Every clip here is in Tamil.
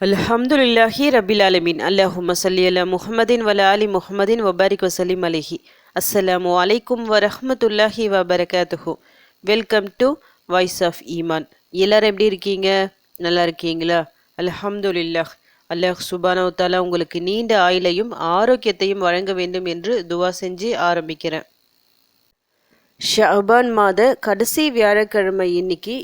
அல்ஹம்துலில்லாஹி ரபில் ஆலமீன். அல்லாஹும்ம ஸல்லி அலா முஹம்மதின் வலா ஆலி முஹம்மதின் வபாரிக் வசலிம் அலைஹி. அஸ்ஸலாமு அலைக்கும் வரஹ்மத்துல்லாஹி வபரகாத்துஹு. வெல்கம் டு வாய்ஸ் ஆஃப் ஈமான். எல்லாரும் எப்படி இருக்கீங்க? நல்லா இருக்கீங்களா? அல்ஹம்துலில்லாஹ். அல்லாஹ் சுப்ஹானஹு வ தஆலா உங்களுக்கு நீண்ட ஆயுளையும் ஆரோக்கியத்தையும் வழங்க வேண்டும் என்று துவா செஞ்சு ஆரம்பிக்கிறேன். ஷஅபான் மாத கடைசி வியாழக்கிழமை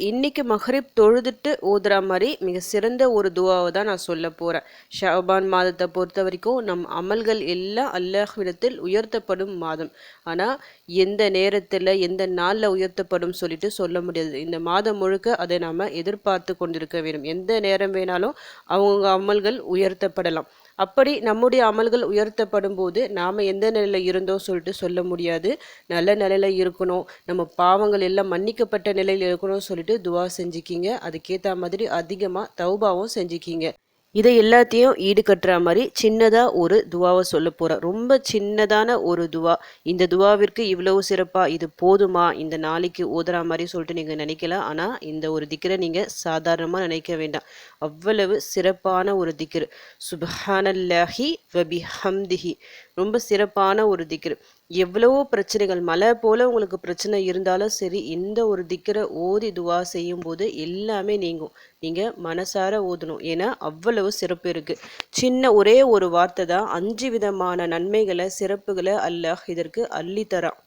இன்னைக்கு மஹ்ரிப் தொழுதுட்டு ஓதுற மாதிரி மிக சிறந்த ஒரு துவாவை தான் நான் சொல்ல போகிறேன். ஷஅபான் மாதத்தை பொறுத்த வரைக்கும் நம் அமல்கள் எல்லாம் அல்லாஹ்விடத்தில் உயர்த்தப்படும் மாதம். ஆனால் எந்த நேரத்தில் எந்த நாளில் உயர்த்தப்படும் சொல்லிட்டு சொல்ல முடியாது. இந்த மாதம் முழுக்க அதை நாம் எதிர்பார்த்து கொண்டிருக்க வேண்டும். எந்த நேரம் வேணாலும் அவங்க அமல்கள் உயர்த்தப்படலாம். அப்படி நம்முடைய அமல்கள் உயர்த்தப்படும் போது நாம் எந்த நிலையில் இருந்தோம் சொல்லிட்டு சொல்ல முடியாது. நல்ல நிலையில் இருக்கணும், நம்ம பாவங்கள் எல்லாம் மன்னிக்கப்பட்ட நிலையில் இருக்கணும்னு சொல்லிட்டு துவா செஞ்சுக்கிங்க. அதுக்கேற்ற மாதிரி அதிகமாக தௌபாவும் செஞ்சுக்கிங்க. இதை எல்லாத்தையும் ஈடுகட்டுற மாதிரி சின்னதாக ஒரு துவாவை சொல்ல போகிறேன். ரொம்ப சின்னதான ஒரு துவா. இந்த துவாவிற்கு இவ்வளவு சிறப்பாக இது போதுமா இந்த நாளைக்கு ஓதுற மாதிரி சொல்லிட்டு நீங்கள் நினைக்கலாம். ஆனால் இந்த ஒரு திக்கரை நீங்கள் சாதாரணமாக நினைக்க வேண்டாம். அவ்வளவு சிறப்பான ஒரு திக்ரு. சுப்ஹானல்லாஹி வபிஹம்திஹி. ரொம்ப சிறப்பான ஒரு திக்ரு. எவ்வளவோ பிரச்சனைகள், மழை போல உங்களுக்கு பிரச்சனை இருந்தாலும் சரி, இந்த ஒரு திக்கரை ஓதி துவா செய்யும் போது எல்லாமே நீங்கும். நீங்கள் மனசார ஓதணும். ஏன்னா அவ்வளவு சிறப்பு இருக்குது. சின்ன ஒரே ஒரு வார்த்தை தான் 5 விதமான நன்மைகளை சிறப்புகளை அல்லாஹ் இதற்கு அள்ளித்தரான்.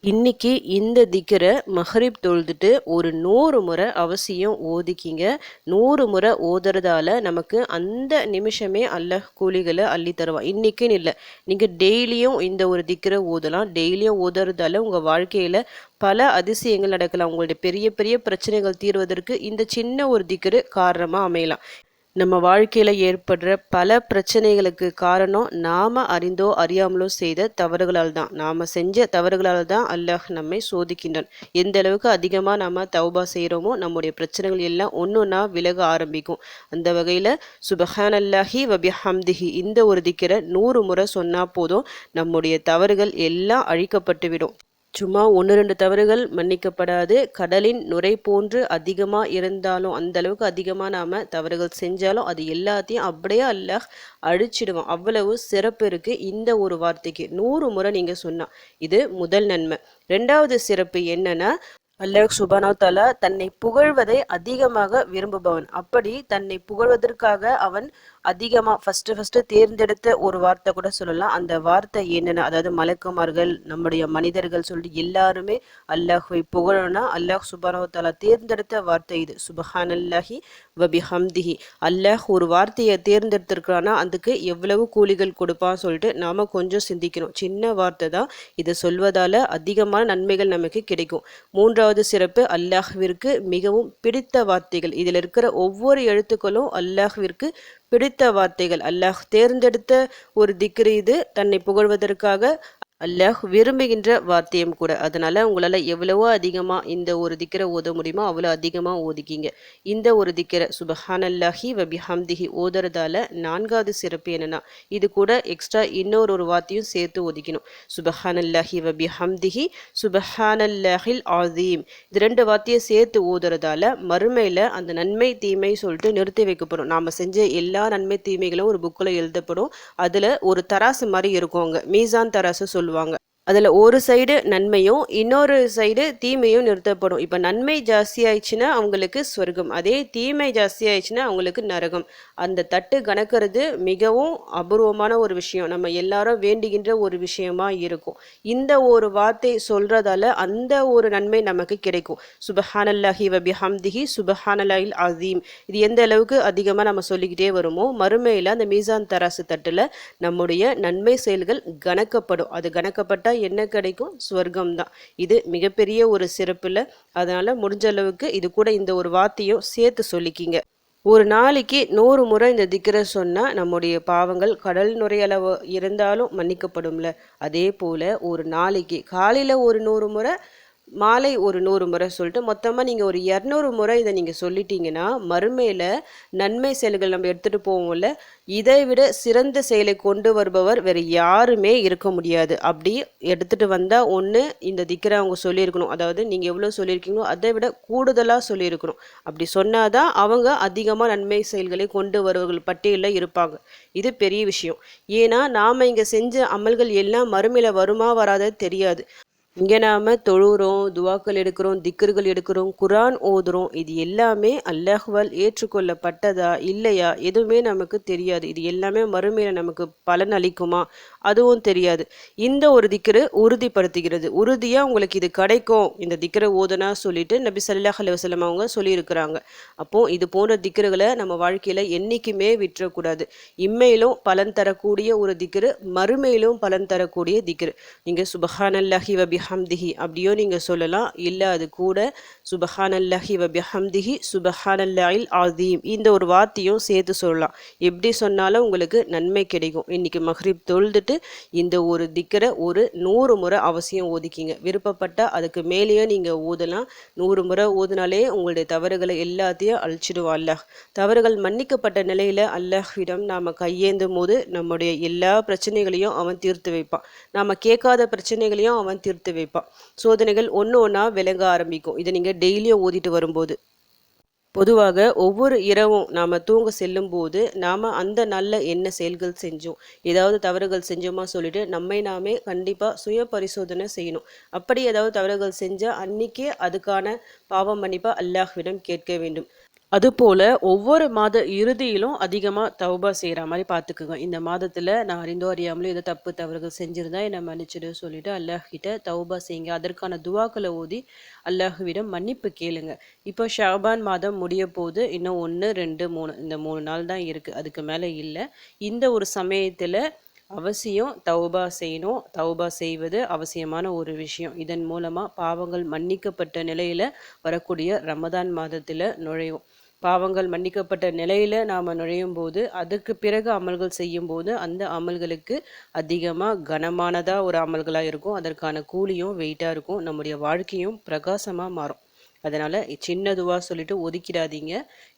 இன்னைக்கு இந்த திக்கரை மஹ்ரிப் தொழுதுட்டு ஒரு 100 முறை அவசியம் ஓதிக்கிங்க. 100 முறை ஓதுறதால நமக்கு அந்த நிமிஷமே அல்லாஹ் கூலிகளை அள்ளி தருவான். இன்னைக்குன்னு இல்லை, நீங்கள் டெய்லியும் இந்த ஒரு திக்கரை ஓதலாம். டெய்லியும் ஓதுறதால உங்கள் வாழ்க்கையில் பல அதிசயங்கள் நடக்கலாம். உங்களுடைய பெரிய பெரிய பிரச்சனைகள் தீர்வதற்கு இந்த சின்ன ஒரு திக்கரு காரணமாக அமையலாம். நம்ம வாழ்க்கையில் ஏற்படுற பல பிரச்சனைகளுக்கு காரணம் நாம் அறிந்தோ அறியாமலோ செய்த தவறுகளால் தான். நாம் செஞ்ச தவறுகளால் தான் அல்லாஹ் நம்மை சோதிக்கின்றான். எந்த அளவுக்கு அதிகமாக நாம் தௌபா செய்கிறோமோ நம்முடைய பிரச்சனைகள் எல்லாம் ஒன்றா விலக ஆரம்பிக்கும். அந்த வகையில் சுப்ஹானல்லாஹி வபிஹம்திஹி இந்த ஒரு திக்கரை 100 முறை சொன்னால் போதும், நம்முடைய தவறுகள் எல்லாம் அழிக்கப்பட்டுவிடும். சும்மா 1-2 தவறுகள் மன்னிக்கப்படாது. கடலின் நுரை போன்று அதிகமாக இருந்தாலும், அந்த அளவுக்கு அதிகமாக நாம் தவறுகள் செஞ்சாலும் அது எல்லாத்தையும் அப்படியே அல்லாஹ் அழிச்சிடுவோம். அவ்வளவு சிறப்பு இருக்குது இந்த ஒரு வார்த்தைக்கு. 100 முறை நீங்கள் சொன்னால் இது முதல் நன்மை. 2வது சிறப்பு என்னன்னா, அல்லாஹ் சுப்ஹானஹு வ தஆலா தன்னை புகழ்வதை அதிகமாக விரும்புபவன். அப்படி தன்னை புகழ்வதற்காக அவன் அதிகமாக ஃபஸ்ட்டு தேர்ந்தெடுத்த ஒரு வார்த்தை கூட சொல்லலாம். அந்த வார்த்தை என்னென்னா, அதாவது மலக்குமார்கள், நம்முடைய மனிதர்கள் சொல்லிட்டு எல்லாருமே அல்லாஹ்வை புகழனா அல்லாஹ் சுப்ஹானஹு வ தஆலா தேர்ந்தெடுத்த வார்த்தை இது. சுப்ஹானல்லாஹி வபிஹம்திஹி. அல்லாஹ் ஒரு வார்த்தையை தேர்ந்தெடுத்திருக்கிறான்னா அதுக்கு எவ்வளவு கூலிகள் கொடுப்பான்னு சொல்லிட்டு நாம் கொஞ்சம் சிந்திக்கணும். சின்ன வார்த்தை தான், இதை சொல்வதால் அதிகமான நன்மைகள் நமக்கு கிடைக்கும். 3வது சிறப்பு, அல்லாஹ்விற்கு மிகவும் பிடித்த வார்த்தைகள். இதில் இருக்கிற ஒவ்வொரு எழுத்துக்களும் அல்லாஹ்விற்கு பிடித்த வார்த்தைகள். அல்லாஹ் தேர்ந்தெடுத்த ஒரு திக்ரு இது. தன்னை புகழ்வதற்காக அல்லாஹ் விரும்புகின்ற வார்த்தையும் கூட. அதனால் உங்களால் எவ்வளவோ அதிகமாக இந்த ஒரு திக்கரை ஓத முடியுமோ அவ்வளோ அதிகமாக ஓதிக்கிங்க. இந்த ஒரு திக்கரை சுப்ஹானல்லாஹி வபிஹம்திஹி ஓதுறதால 4வது சிறப்பு என்னென்னா, இது கூட எக்ஸ்ட்ரா இன்னொரு வார்த்தையும் சேர்த்து ஓதிக்கணும். சுப்ஹானல்லாஹி வபிஹம்திஹி சுப்ஹானல்லாஹில் ஆஸீம். இது 2 வார்த்தையை சேர்த்து ஓதுறதால மறுமையில் அந்த நன்மை தீமை சொல்லிட்டு நிறுத்தி வைக்கப்படும். நாம் செஞ்ச எல்லா நன்மை தீமைகளும் ஒரு புக்கில் எழுதப்படும். அதில் ஒரு தராசு மாதிரி இருக்கும், அங்கே மீசான் தராசு சொல்லுவாங்க. அதில் ஒரு சைடு நன்மையும் இன்னொரு சைடு தீமையும் நிறுத்தப்படும். இப்போ நன்மை ஜாஸ்தி ஆயிடுச்சுன்னா அவங்களுக்கு ஸ்வர்க்கம், அதே தீமை ஜாஸ்தி ஆயிடுச்சுன்னா அவங்களுக்கு நரகம். அந்த தட்டு கணக்கிறது மிகவும் அபூர்வமான ஒரு விஷயம். நம்ம எல்லாரும் வேண்டுகின்ற ஒரு விஷயமா இருக்கும். இந்த ஒரு வார்த்தை சொல்றதால அந்த ஒரு நன்மை நமக்கு கிடைக்கும். சுப்ஹானல்லாஹி வபிஹம்திஹி சுப்ஹானல்லாஹில் அஸீம். இது எந்த அளவுக்கு அதிகமாக நம்ம சொல்லிக்கிட்டே வருமோ மறுமையில் அந்த மீசான் தராசு தட்டில் நம்முடைய நன்மை செயல்கள் கணக்கப்படும். அது கணக்கப்பட்ட என்ன கிடைக்கும்? ஸ்வர்க்கம் தான். இது மிகப்பெரிய ஒரு சிறப்புல. அதனால முடிஞ்ச அளவுக்கு இது கூட இந்த ஒரு வார்த்தையும் சேர்த்து சொல்லிக்கிங்க. ஒரு நாளைக்கு 100 முறை இந்த திக்ரை சொன்னால் நம்முடைய பாவங்கள் கடல் நுரையளவு இருந்தாலும் மன்னிக்கப்படும்ல. அதே போல் ஒரு நாளைக்கு காலையில் ஒரு 100 முறை, மாலை ஒரு 100 முறை சொல்லிட்டு மொத்தமாக நீங்கள் ஒரு 200 முறை இதை நீங்கள் சொல்லிட்டீங்கன்னா மறுமையில் நன்மை செயல்கள் நம்ம எடுத்துகிட்டு போவோம்ல, இதை விட சிறந்த செயலை கொண்டு வருபவர் வேறு யாருமே இருக்க முடியாது. அப்படி எடுத்துகிட்டு வந்தால் ஒன்று இந்த திக்கரை அவங்க சொல்லியிருக்கணும், அதாவது நீங்கள் எவ்வளோ சொல்லியிருக்கீங்களோ அதை விட கூடுதலாக சொல்லியிருக்கணும். அப்படி சொன்னாதான் அவங்க அதிகமாக நன்மை செயல்களை கொண்டு வருவர்கள் பட்டியலில் இருப்பாங்க. இது பெரிய விஷயம். ஏன்னா நாம் இங்கே செஞ்ச அமல்கள் எல்லாம் மறுமையில் வருமா வராத தெரியாது. இங்கே நாம் தொழுகிறோம், துவாக்கள் எடுக்கிறோம், திக்கர்கள் எடுக்கிறோம், குரான் ஓதுறோம். இது எல்லாமே அல்லாஹ்வால் ஏற்றுக்கொள்ளப்பட்டதா இல்லையா எதுவுமே நமக்கு தெரியாது. இது எல்லாமே மறுமையில் நமக்கு பலன் அளிக்குமா அதுவும் தெரியாது. இந்த ஒரு திக்கரு உறுதிப்படுத்துகிறது. உறுதியாக உங்களுக்கு இது கிடைக்கும் இந்த திக்கரை ஓதுனா சொல்லிட்டு நபி ஸல்லல்லாஹு அலைஹி வஸல்லம் அவங்க சொல்லியிருக்கிறாங்க. அப்போது இது போன்ற திக்கர்களை நம்ம வாழ்க்கையில் என்றைக்குமே விட்டுறக்கூடாது. இம்மையிலும் பலன் தரக்கூடிய ஒரு திக்கரு, மறுமையிலும் பலன் தரக்கூடிய திக்கரு. நீங்கள் சுபஹானல்லாஹி வபி ஹம்திஹி அப்படியோ நீங்கள் சொல்லலாம். இல்லை அது கூட சுபஹானல்லாஹி வபிஹம்திஹி சுபஹானல்லாஹில் ஆதீம் இந்த ஒரு வார்த்தையும் சேர்த்து சொல்லலாம். எப்படி சொன்னாலும் உங்களுக்கு நன்மை கிடைக்கும். இன்னைக்கு மஹ்ரிப் தொழுதுட்டு இந்த ஒரு திக்கரை ஒரு 100 முறை அவசியம் ஓதிக்கிங்க. விருப்பப்பட்டால் அதுக்கு மேலேயே நீங்கள் ஓதலாம். 100 முறை ஓதினாலே உங்களுடைய தவறுகளை எல்லாத்தையும் அழிச்சிடுவோம் அல்லாஹ். தவறுகள் மன்னிக்கப்பட்ட நிலையில் அல்லாஹ்விடம் நாம் கையேந்தும் போது நம்முடைய எல்லா பிரச்சனைகளையும் அவன் தீர்த்து வைப்பான். நாம் கேட்காத பிரச்சனைகளையும் அவன் தீர்த்து வைப்பான். சோதனைகள் ஒன்று ஒன்றா விளங்க ஆரம்பிக்கும். இதை நீங்கள் டெய்லியும் ஓதிட்டு வரும்போது. பொதுவாக ஒவ்வொரு இரவும் நாம் தூங்க செல்லும் போது நாம் அந்த நல்ல என்ன செயல்கள் செஞ்சோம், ஏதாவது தவறுகள் செஞ்சோமா சொல்லிட்டு நம்மை நாமே கண்டிப்பாக சுய பரிசோதனை செய்யணும். அப்படி ஏதாவது தவறுகள் செஞ்சால் அன்னைக்கே அதுக்கான பாவம் மன்னிப்பாக அல்லாஹ்விடம் கேட்க வேண்டும். அதுபோல் ஒவ்வொரு மாத இறுதியிலும் அதிகமாக தௌபா செய்கிற மாதிரி பார்த்துக்குங்க. இந்த மாதத்தில் நான் அறிந்தோ அறியாமலும் ஏதோ தப்பு தவறுகள் செஞ்சுருந்தா என்னை மன்னிச்சிடு சொல்லிட்டு அல்லாஹ்கிட்ட தௌபா செய்யுங்க. அதற்கான துவாக்களை ஓதி அல்லாஹ்விடம் மன்னிப்பு கேளுங்க. இப்போ ஷாபான் மாதம் முடிய போது இன்னும் 1, 2, 3 இந்த 3 நாள் தான் இருக்குது, அதுக்கு மேலே இல்லை. இந்த ஒரு சமயத்தில் அவசியம் தௌபா செய்யணும். தௌபா செய்வது அவசியமான ஒரு விஷயம். இதன் மூலமாக பாவங்கள் மன்னிக்கப்பட்ட நிலையில் வரக்கூடிய ரமதான் மாதத்தில் நுழையும். பாவங்கள் மன்னிக்கப்பட்ட நிலையில் நாம் நுழையும் போது அதுக்கு பிறகு அமல்கள் செய்யும் போது அந்த அமல்களுக்கு அதிகமாக கனமானதாக ஒரு அமல்களாக இருக்கும். அதற்கான கூலியும் வெயிட்டாக இருக்கும். நம்முடைய வாழ்க்கையும் பிரகாசமாக மாறும். அதனால் சின்ன துவா சொல்லிட்டு ஒதுக்கிடாதீங்க.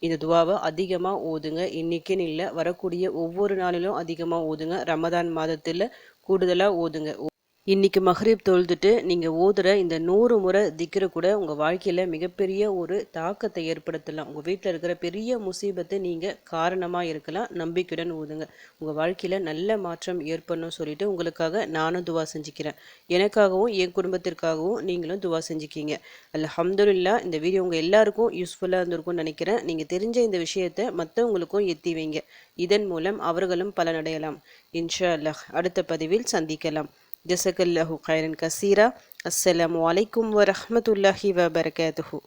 இந்த துவாவை அதிகமாக ஓதுங்க. இன்றைக்கின்னு இல்லை, வரக்கூடிய ஒவ்வொரு நாளிலும் அதிகமாக ஓதுங்க. ரமதான் மாதத்தில் கூடுதலாக ஓதுங்க. இன்றைக்கி மஹ்ரிப் தொழுதுட்டு நீங்கள் ஓதுகிற இந்த 100 முறை திக்ரு கூட உங்கள் வாழ்க்கையில் மிகப்பெரிய ஒரு தாக்கத்தை ஏற்படுத்தலாம். உங்கள் வீட்டில் இருக்கிற பெரிய முசீபத்தை நீங்கள் காரணமாக இருக்கலாம். நம்பிக்கையுடன் ஓதுங்க. உங்கள் வாழ்க்கையில் நல்ல மாற்றம் ஏற்படணும் சொல்லிட்டு உங்களுக்காக நானும் துவா செஞ்சுக்கிறேன். எனக்காகவும் என் குடும்பத்திற்காகவும் நீங்களும் துவா செஞ்சுக்கிங்க. அல்ஹம்துலில்லாஹ். இந்த வீடியோ உங்கள் எல்லாருக்கும் யூஸ்ஃபுல்லாக இருந்திருக்கும்னு நினைக்கிறேன். நீங்கள் தெரிஞ்ச இந்த விஷயத்தை மற்றவங்களுக்கும் எத்தி வைங்க. இதன் மூலம் அவர்களும் பலனடையலாம். இன்ஷா அல்லாஹ். அடுத்த பதிவில் சந்திக்கலாம். ஜஸக்கல்லாஹு கைரன் கசீரா. அஸ்ஸலாமு அலைக்கும் வரஹ்மத்துல்லாஹி வபரகாத்துஹு.